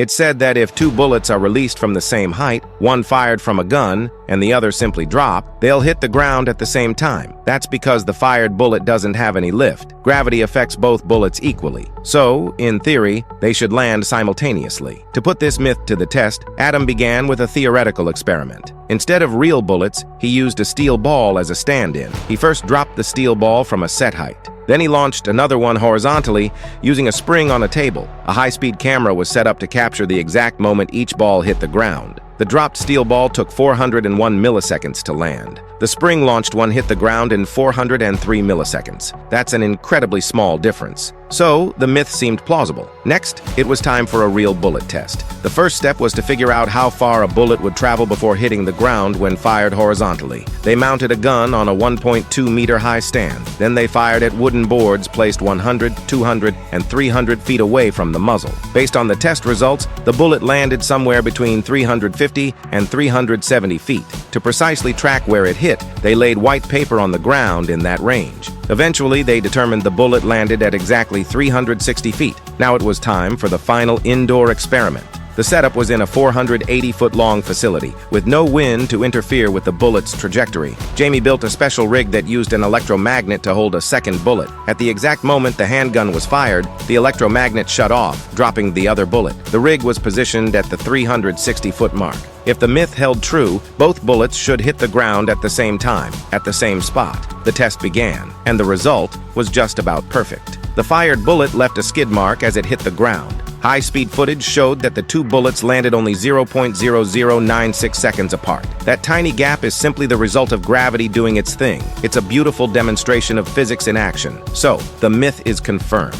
It said that if two bullets are released from the same height, one fired from a gun and the other simply drop, they'll hit the ground at the same time. That's because the fired bullet doesn't have any lift. Gravity affects both bullets equally. So, in theory, they should land simultaneously. To put this myth to the test, Adam began with a theoretical experiment. Instead of real bullets, he used a steel ball as a stand-in. He first dropped the steel ball from a set height. Then he launched another one horizontally using a spring on a table. A high-speed camera was set up to capture the exact moment each ball hit the ground. The dropped steel ball took 401 milliseconds to land. The spring-launched one hit the ground in 403 milliseconds. That's an incredibly small difference. So, the myth seemed plausible. Next, it was time for a real bullet test. The first step was to figure out how far a bullet would travel before hitting the ground when fired horizontally. They mounted a gun on a 1.2-meter high stand. Then they fired at wooden boards placed 100, 200, and 300 feet away from the muzzle. Based on the test results, the bullet landed somewhere between 350 and 370 feet. To precisely track where it hit, they laid white paper on the ground in that range. Eventually, they determined the bullet landed at exactly 360 feet. Now it was time for the final indoor experiment. The setup was in a 480-foot-long facility, with no wind to interfere with the bullet's trajectory. Jamie built a special rig that used an electromagnet to hold a second bullet. At the exact moment the handgun was fired, the electromagnet shut off, dropping the other bullet. The rig was positioned at the 360-foot mark. If the myth held true, both bullets should hit the ground at the same time, at the same spot. The test began, and the result was just about perfect. The fired bullet left a skid mark as it hit the ground. High-speed footage showed that the two bullets landed only 0.0096 seconds apart. That tiny gap is simply the result of gravity doing its thing. It's a beautiful demonstration of physics in action. So, the myth is confirmed.